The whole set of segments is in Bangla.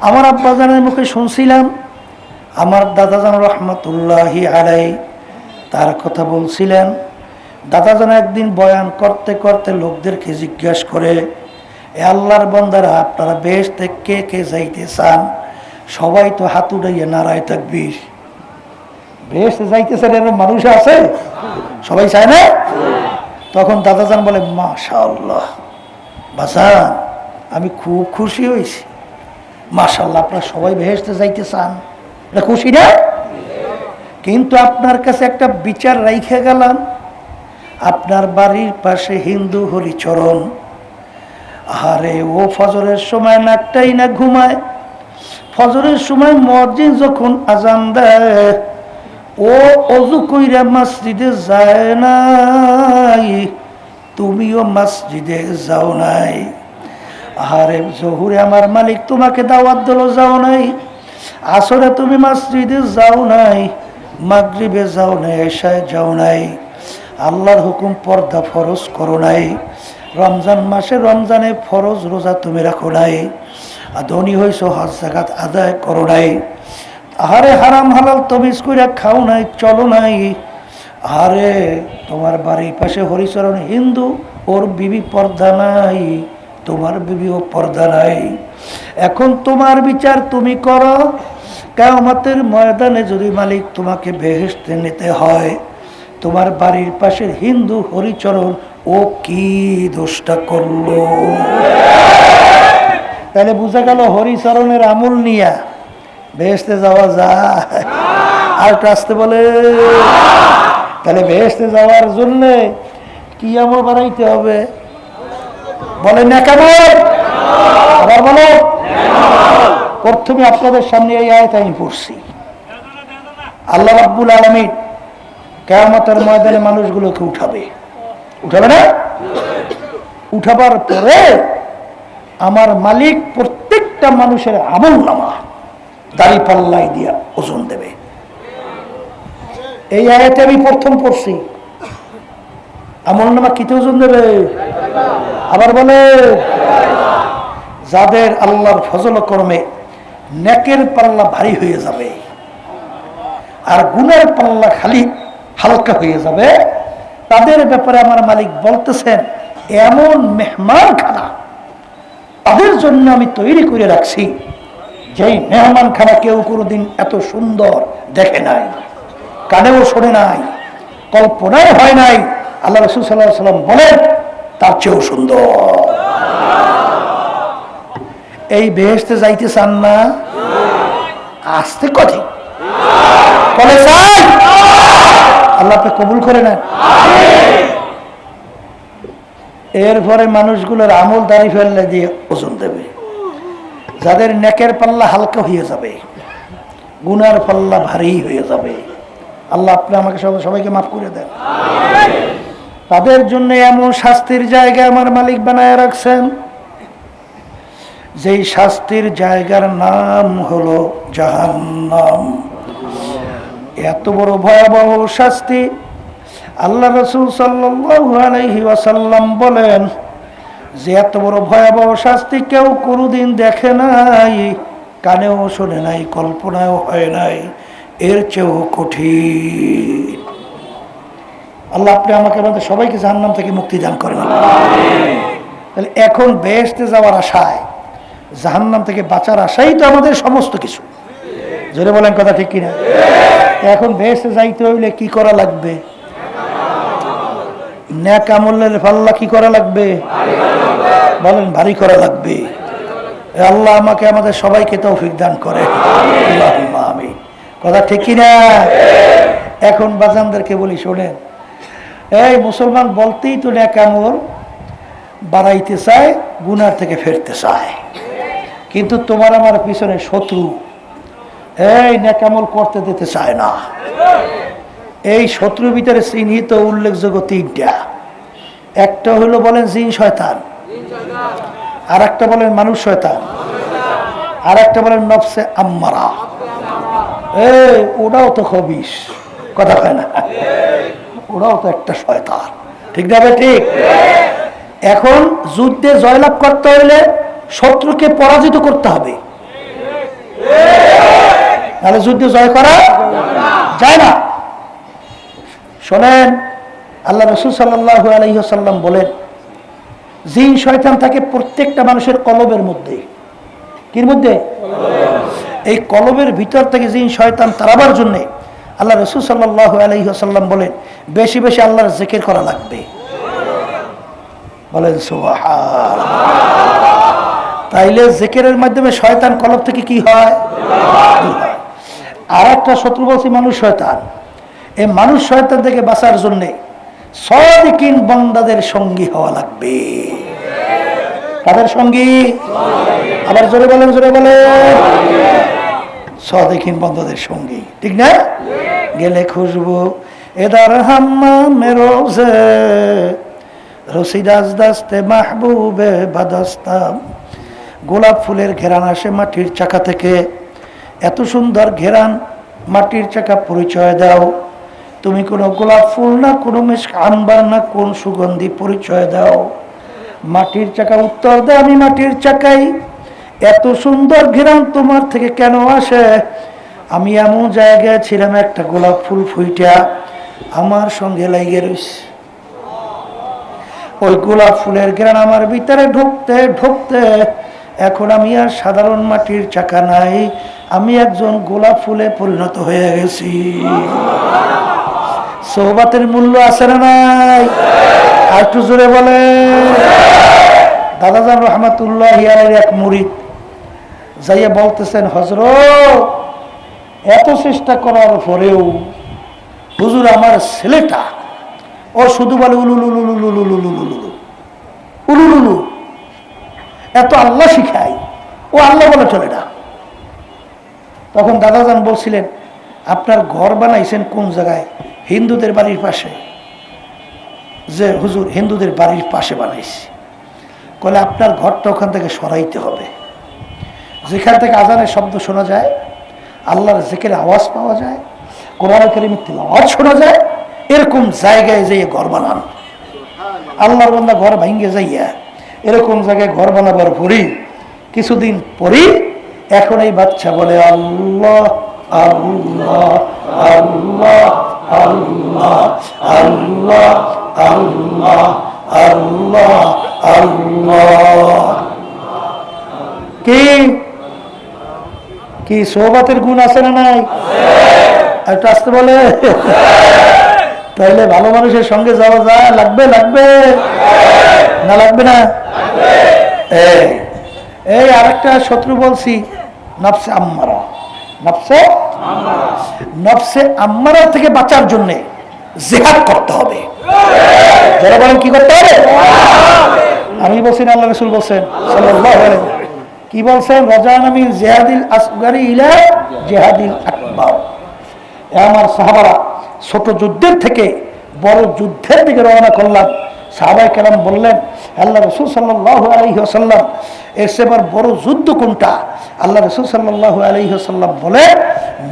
আমার আব্বাজানের মুখে শুনছিলাম, আমার দাদাজান রহমতুল্লাহি আলাই তার কথা বলছিলেন। দাদাজান একদিন বয়ান করতে করতে লোকদেরকে জিজ্ঞাসা করে, এ আল্লাহর বান্দারা, আপনারা বেহেশতে কে কে যাইতে চান? সবাই তো হাত উঠাইয়া নারায় তাকবীর। বেহেশতে যাইতেছেন এরকম মানুষ আছে? সবাই চায় না? তখন দাদাজান বলে, মাশাআল্লাহ বাজান, আমি খুব খুশি হয়েছি। মাশাআল্লাহ, আপনারা সবাই বেহেশতে যাইতে চান, এটা খুশি না? কিন্তু আপনার কাছে একটা বিচার রাইখে গেলাম, আপনার বাড়ির পাশে হিন্দু হরিচরণ, আরে ও ফজরের সময় নাকটাই না ঘুমায়, ফজরের সময় মসজিদ যখন আজান দেয় ও অজু কইরা মসজিদে যায় নাই, তুমিও মসজিদে যাও নাই। আরে জহুরে আমার মালিক তোমাকে দাওয়াত দিল, যাও নাই। আসরে তুমি মসজিদে যাও নাই, মাগরিবে যাও নাই, এশায় যাও নাই। আল্লাহর হুকুম পর্দা ফরজ করো নাই। রমজান মাসে রমজানে ফরজ রোজা তুমি রাখো নাই। ধনী হইছ, হজ যাকাত আদায় করো নাই। আরে হারাম হালাল তমিজ কইরা খাও নাই, চলো নাই। আরে তোমার বাড়ির পাশে হরিচরণ হিন্দু, ওর বিবি পর্দা নাই, তোমার বিবিও পর্দা নাই। এখন তোমার বিচার তুমি করো। কিয়ামতের ময়দানে যদি মালিক তোমাকে বেহেশতে নিতে হয়, তোমার বাড়ির পাশের হিন্দু হরিচরণ ও কি দোষটা করলো? তাহলে বুঝা গেল হরিচরণের আমল নিয়া বেহেশতে যাওয়া যায়। আর একটু আসতে বলে, তাহলে বেহেশতে যাওয়ার জন্য কি আমল বানাইতে হবে? বলে নেকামল। আবার বলো, প্রথমে আপনাদের সামনে এই আয়াত আমি পড়ছি। আল্লাহ রাব্বুল আলামিন কিয়ামতের ময়দানে মানুষগুলোকে উঠাবে, উঠাবে না? উঠাবার পরে আমার মালিক প্রত্যেকটা মানুষের আমল নামা দাড়ি পাল্লাই দিয়া ওজন দেবে। এই আয়াতে আমি প্রথম পড়ছি। আমল নামা কিতে ওজন দেবে? আবার বলে, যাদের আল্লাহর ফজল কর্মে নেকের পাল্লা ভারী হয়ে যাবে আর গুনার পাল্লা খালি হালকা হয়ে যাবে, তাদের ব্যাপারে আমার মালিক বলতেছেন, এমন মেহমানখানা তাদের জন্য আমি তৈরি করে রাখছি, যেই মেহমানখানা কেউ কোনোদিন এত সুন্দর দেখে নাই, কানেও শোনে নাই, কল্পনাই হয় নাই। আল্লাহ রাসূল সাল্লাল্লাহু আলাইহি ওয়াসাল্লাম বলেন, তার চেয়েও সুন্দর। এই বেহেশতে যাইতে চান না? আসতে কথা বলে চাই, আল্লাহ আপনি কবুল করে নেন। এরপরে মানুষগুলোর আমল দাড়ি ফেললে দিয়ে ওজন দেবে। যাদের নেকের পাল্লা হালকা হয়ে যাবে, গুনার পাল্লা ভারী হয়ে যাবে, আল্লাহ আপনি আমাকে সবাইকে মাফ করে দেন। তাদের জন্য এমন শাস্তির জায়গা আমার মালিক বানায় রাখছেন, যেই শাস্তির জায়গার নাম হলো জাহান্নাম। এত বড় ভয়াবহ শাস্তি আল্লাহ রাসূল সাল্লাল্লাহু আলাইহি ওয়াসাল্লাম বলেন যে এত বড় ভয়াবহ শাস্তি কেউ কোনোদিন দেখে নাই, কানেও শোনে নাই, কল্পনাও হয় নাই, এর চেয়েও কঠিন। আল্লাহ আপনি আমাকে আমাদের সবাইকে জাহান্নাম থেকে মুক্তি দান করেন। তাহলে এখন বেহেশতে যাওয়ার আশায়, জাহান্নাম থেকে বাঁচার আশাই তো আমাদের সমস্ত কিছু। জোরে বলেন কথা ঠিক কিনা? এখন বেহেশতে যাইতে হইলে কি করা লাগবে? নেক আমলের পাল্লা কি করা লাগবে? বলেন, ভারী করা লাগবে। আল্লাহ আমাকে আমাদের সবাইকে তৌফিক দান করে। আল্লাহুম্মা আমিন। কথা ঠিক কিনা? এখন বাজানদেরকে বলি, শোনেন, এই মুসলমান বলতেই তো নেক আমল বাড়াইতে চায়, গুনার থেকে ফেরতে চায়, কিন্তু তোমার আমার পিছনে শত্রু এই নেক আমল করতে দিতে চায় না। এই শত্রুর ভিতরে চিহ্নিত উল্লেখযোগ্য তিনটা। একটা হলো বলেন জিন শয়তান, আর একটা বলেন মানুষ শয়তান, আর একটা বলেন নফসে আম্মারা। এই ওটাও তো খবিশ, কথা হয় না, ওরাও তো একটা শয়তান, ঠিক না? ঠিক। এখন যুদ্ধে জয়লাভ করতে হলে শত্রুকে পরাজিত করতে হবে। নাহলে যুদ্ধ জয় করা যায় না। শোনেন, আল্লাহ রাসূল সাল্লাল্লাহু আলাইহি ওয়াসাল্লাম বলেন, জিন শয়তান থাকে প্রত্যেকটা মানুষের কলবের মধ্যে। কির মধ্যে? এই কলবের ভিতর থেকে জিন শয়তান তাড়াবার জন্য আল্লাহ রাসূল সাল্লাল্লাহু আলাইহি ওয়াসাল্লাম বলেন, বেশি বেশি আল্লাহর জিকির করা লাগবে। বলেন সুবহানাল্লাহ। তাইলে জিকিরের মাধ্যমে শয়তান কলব থেকে কি হয়? আর একটা শত্রু বলছি মানুষ শয়তান। এই মানুষ শয়তান থেকে বাঁচার জন্যে সাদিকিন বান্দাদের সঙ্গী হওয়া লাগবে। কাদের সঙ্গী? আবার জোরে বলেন, জোরে বলেন। সাদিকিন বান্দাদের সঙ্গী, ঠিক না? গেলে খুশবু এদার হাম্মামে রোজে রসিদাস দাস্তে মাহবুবে বাদাস্তাম। গোলাপ ফুলের ঘেরান আসে মাটির চাকা থেকে। এত সুন্দর ঘেরান, মাটির চাকা পরিচয় দাও। তুমি কোনো গোলাপ ফুল না, কোনো আম্বার না, কোন সুগন্ধি পরিচয় দাও। মাটির চাকা উত্তর দেয়, আমি মাটির চাকাই। এত সুন্দর ঘেরান তোমার থেকে কেন আসে? আমি এমন জায়গায় ছিলাম, একটা গোলাপ ফুল ফুইটা আমার সঙ্গে লাগিয়ে রয়েছে। ওই গোলাপ ফুলের ঘেরান আমার ভিতরে ঢুকতে ঢুকতে এখন আমি আর সাধারণ মাটির চাকা নাই, আমি একজন গোলাপ ফুলে পরিণত হয়ে গেছি। সোহবাতের মূল্য আছে না নাই? আর একটু জোরে বলে। দাদাজান রহমাতুল্লাহি আলাইহির এক মুরিদ যাইয়া বলতেছেন, হযরত এত চেষ্টা করার পরেও হুজুর আমার ছেলেটা ও শুধু বলে উলুলুলু, এত আল্লাহ শিখাই, ও আল্লাহ বলে চলে না। তখন দাদাজান বলছিলেন, আপনার ঘর বানাইছেন কোন জায়গায়? হিন্দুদের বাড়ির পাশে। যে হুজুর হিন্দুদের বাড়ির পাশে বানাইছি। বলে আপনার ঘরটা ওখান থেকে সরাইতে হবে। যেখান থেকে আজানের শব্দ শোনা যায়, আল্লাহর জিকিরের আওয়াজ পাওয়া যায়, কোরআন কারীমের তিলাওয়াত শোনা যায়, এরকম জায়গায় যেয়ে ঘর বানান। আল্লাহর বান্দা ঘর ভাঙ্গে যাইয়া এরকম জায়গায় ঘর বানাবার পরই কিছুদিন পরই এখন এই বাচ্চা বলে আল্লাহ আল্লাহ আল্লাহ আল্লাহ আল্লাহ আল্লাহ আল্লাহ আল্লাহ। কি কি সোহবাতের গুণ আছে না নাই? একটু আসতে বলে। তাইলে ভালো মানুষের সঙ্গে যাওয়া যায়, লাগবে লাগবে না লাগবে না? এই আরেকটা শত্রু বলছি, নফসে আম্মারা। নফসে আম্মারা থেকে বাঁচার জন্য জিহাদ করতে হবে। যারা বলেন কি করতে হবে? আমি বলছি না, আল্লাহ রাসূল বলছেন সাল্লাল্লাহু আলাইহি ওয়াসাল্লাম। কি বলছেন? রাজানা মিন জিহাদিল আসগারি ইলা জিহাদিল আকবার। আমার সাহাবারা ছোট যুদ্ধের থেকে বড় যুদ্ধের দিকে রওনা করলাম। সাহাবায়ে কেরাম বললেন, আল্লাহ রাসূল সাল্লাল্লাহু আলাইহি ওয়াসাল্লাম, এর চেয়ে বড় যুদ্ধ কোনটা? আল্লাহ রাসূল সাল্লাল্লাহু আলাইহি ওয়াসাল্লাম বলে,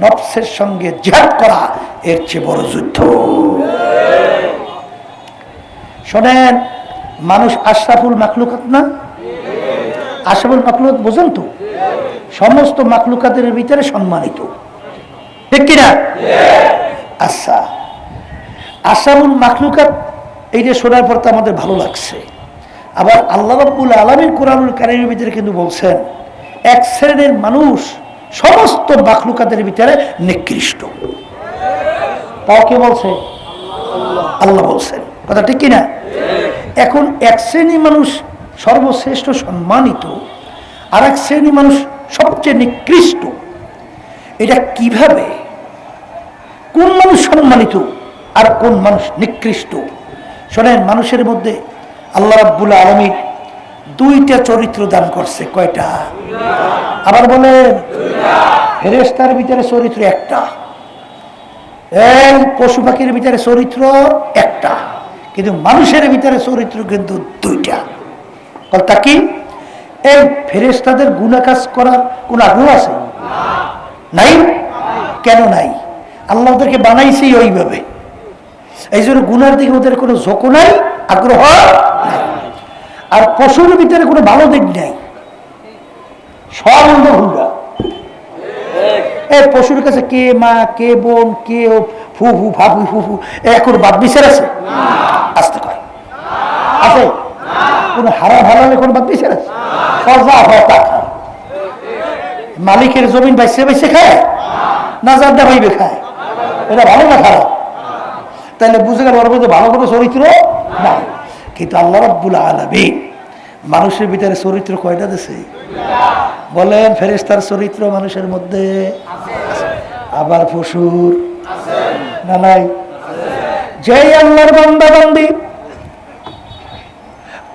নফসের সঙ্গে জিহাদ করা এর চেয়ে বড় যুদ্ধ। শোনেন, মানুষ আশরাফুল মাখলুকাত না? আশরাফুল মাখলুকাত বোঝেন তো? সমস্ত মাখলুকাতের ভিতরে সম্মানিত, ঠিক কিনা? আচ্ছা, আশরাফুল মাখলুকাত এইটা শোনার পর তো আমাদের ভালো লাগছে। আবার আল্লাহ রাব্বুল আলামিন কোরআনুল কারীমের ভিতরে কিন্তু বলছেন, এক শ্রেণীর মানুষ সমস্ত মাখলুকাতের ভিতরে নিকৃষ্ট। তাও কে বলছে? আল্লাহ বলছেন। কথা ঠিক কিনা? এখন এক শ্রেণী মানুষ সর্বশ্রেষ্ঠ সম্মানিত, আর এক শ্রেণী মানুষ সবচেয়ে নিকৃষ্ট। এটা কিভাবে? কোন মানুষ সম্মানিত আর কোন মানুষ নিকৃষ্ট? শোনেন, মানুষের মধ্যে আল্লাহ রাব্বুল আলামিন দুইটা চরিত্র দান করছে। কয়টা? আবার বলেন। ফেরেশতার ভিতরে চরিত্র একটা, এই পশু পাখির ভিতরে চরিত্র একটা, কিন্তু মানুষের ভিতরে চরিত্র কিন্তু দুইটা। তা কি? এই ফেরেশতাদের গুনাহ কাজ করার কোন আগ্রহ আছে? নাই। কেন নাই? আল্লাহ ওদেরকে বানাইছে ওইভাবে, এই জন্য গুনার দিকে ওদের কোনো ঝোঁকও নাই, আগ্রহ নাই। আর পশুর ভিতরে কোনো ভালো দিক নাই, সব হুন্ডা। পশুর কাছে কে মা, কে বোন, কে ফুফু ভাবু ফুফু এখন বাদ বিচার আছে? আসতে কয় আছে? কোন হারাম হালালে কোন বাদ বিচার আছে? সজা হয় টাকা মালিকের জমিন বাইসে বাইসে খায় না জানতে পাইবে খায়, এটা ভালো না খারাপ? তাহলে বুঝে গেল ওর মধ্যে ভালো কোনো চরিত্র নাই। কিন্তু আল্লাহ রাব্বুল আলামিন মানুষের ভিতরে চরিত্র কয়টা দিয়েছে বলেন? ফেরেশতার চরিত্র মানুষের মধ্যে আবার পশুর না নাই? যেই আল্লাহর বান্দা বান্দি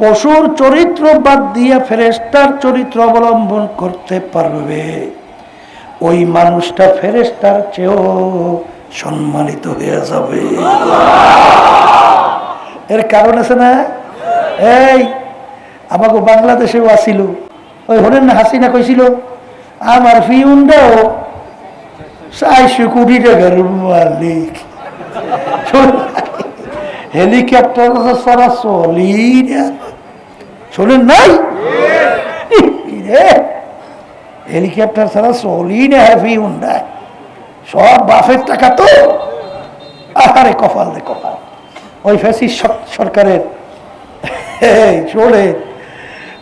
পশুর চরিত্র বাদ দিয়ে ফেরেশতার চরিত্র অবলম্বন করতে পারবে, ওই মানুষটা ফেরেশতার চেয়েও সম্মানিত হয়ে যাবে। এর কারণ আছে না? এই আমাকে বাংলাদেশেও আসিল, ওই হলেন না হাসিনা কইছিল আমার ফিউন্ডাও 400 কোটি টাকার মালিক, হেলিকপ্টার সারা চলি না, শোনেন নাই? হেলিকপ্টার ছাড়া চলি না ফিউন্ডা, সব বাফের টাকা তো। আরে কপাল রে কপাল, ওই ফ্যাসিস্ট সরকারের শোনে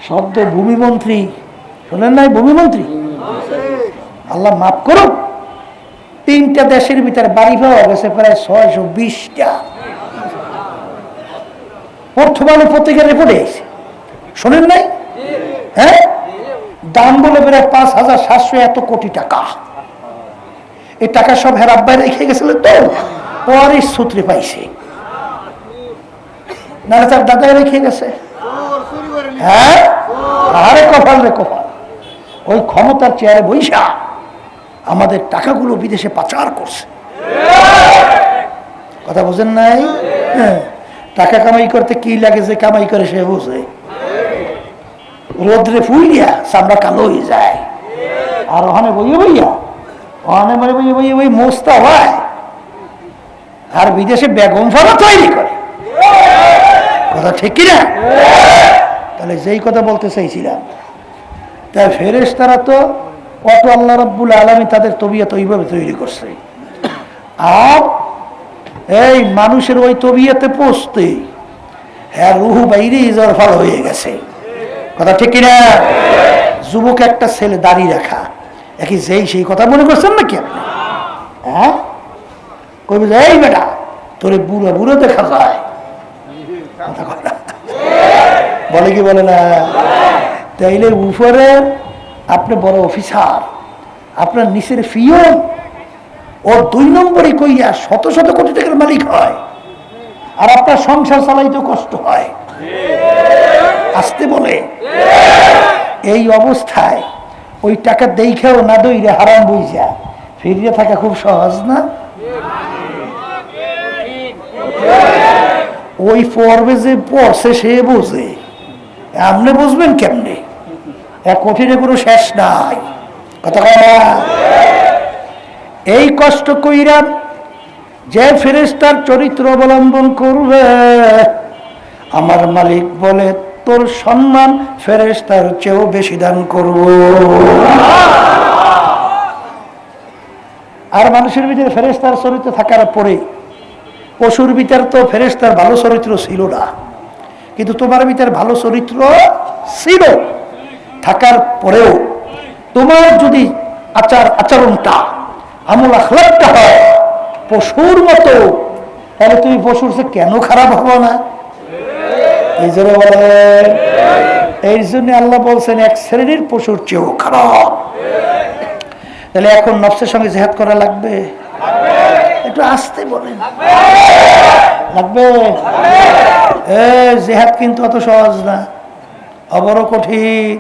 শব্দ ভূমিমন্ত্রী, শোনেন নাই? ভূমিমন্ত্রী আল্লাহ মাফ করুক, 3টা দেশের ভিতরে বাড়ি পাওয়া গেছে প্রায় 620টা। বর্তমানে পত্রিকার রিপোর্টে এসে শোনেন নাই? হ্যাঁ, দাম বলে প্রায় 5,700 এত কোটি টাকা। এই টাকা সব হেরাব্বাই রেখে গেছিল তো, পরে সূত্রে পাইছে, নাহলে তার দাদাই রেখে গেছে। হ্যাঁ, আরে কপাল রে কপাল, ওই ক্ষমতার চেয়ারে বৈশা আমাদের টাকাগুলো বিদেশে পাচার করছে। কথা বোঝেন নাই? হ্যাঁ, টাকা কামাই করতে কি লাগে যে কামাই করে সে বোঝে। রোদ্রে ফুইয়া চামড়া কালো হয়ে যায়, আর ওখানে বইয়ে বইয়া ওখানে মানে বইয়ে বইয়ে বই মোস্তা হয়, আর বিদেশে বেগম ফালা তৈরি করে। কথা ঠিক কিনা? তাহলে যেই কথা বলতে চাইছিলাম, তাই ফেরেশতারা তো অত আল্লাহ রাব্বুল আলামিন তাদের তবিয়ত ওইভাবে তৈরি করছে, আর এই মানুষের ওই তবিয়তে পৌঁছতে হ্যাঁ রুহু বাইরে ইজরফাল হয়ে গেছে। কথা ঠিক কিনা? যুবক একটা ছেলে দাড়ি রাখা, একই যেই সেই কথা মনে করছেন নাকি আপনি? হ্যাঁ, কইবে যে এই বেটা তোরে বুড়ো বুড়ো দেখা যায়, বলে কি বলে না? তাইলে উপরে আপনি বড় অফিসার, আপনার নিচের ফিয়ন ও 2 নম্বরে কইয়া শত শত কোটি টাকার মালিক হয়, আর আপনার সংসার চালাইতে কষ্ট হয়, আসতে বলে। এই অবস্থায় ওই টাকা দেখেও না দইরে হারাম বুঝা ফিরিয়ে থাকা খুব সহজ না? ওই পর্বে যে পড়ছে সে বোঝে, আপনি বুঝবেন কেমনে? এক কঠিনে কোনো শেষ নাই। কথা বলা, এই কষ্ট কইরা যে ফেরেশতার চরিত্র অবলম্বন করবে, আমার মালিক বলে তোর সম্মান ফেরেশতার চেয়েও বেশি দান করব। আর মানুষের ভিতরে ফেরেশতার চরিত্র থাকার পরে পশুর ভিতরে তো ফেরেশতার ভালো চরিত্র ছিল না, কিন্তু তোমার ভিতরে ভালো চরিত্র ছিল, থাকার পরেও তোমার যদি আচরণটা আমল আখলাকটা হয় পশুর মতো, তাহলে তুমি পশুর চেয়ে কেন খারাপ হবো না? এই জন্য বলেন, এই জন্য আল্লাহ বলছেন এক শ্রেণীর পশুর চেয়েও খারাপ। তাহলে এখন নফসের সঙ্গে জিহাদ করা লাগবে, একটু আসতে বলেন, লাগবে। জিহাদ কিন্তু অত সহজ না, বড় কঠিন।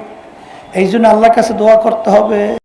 এই জন্য আল্লাহর কাছে দোয়া করতে হবে।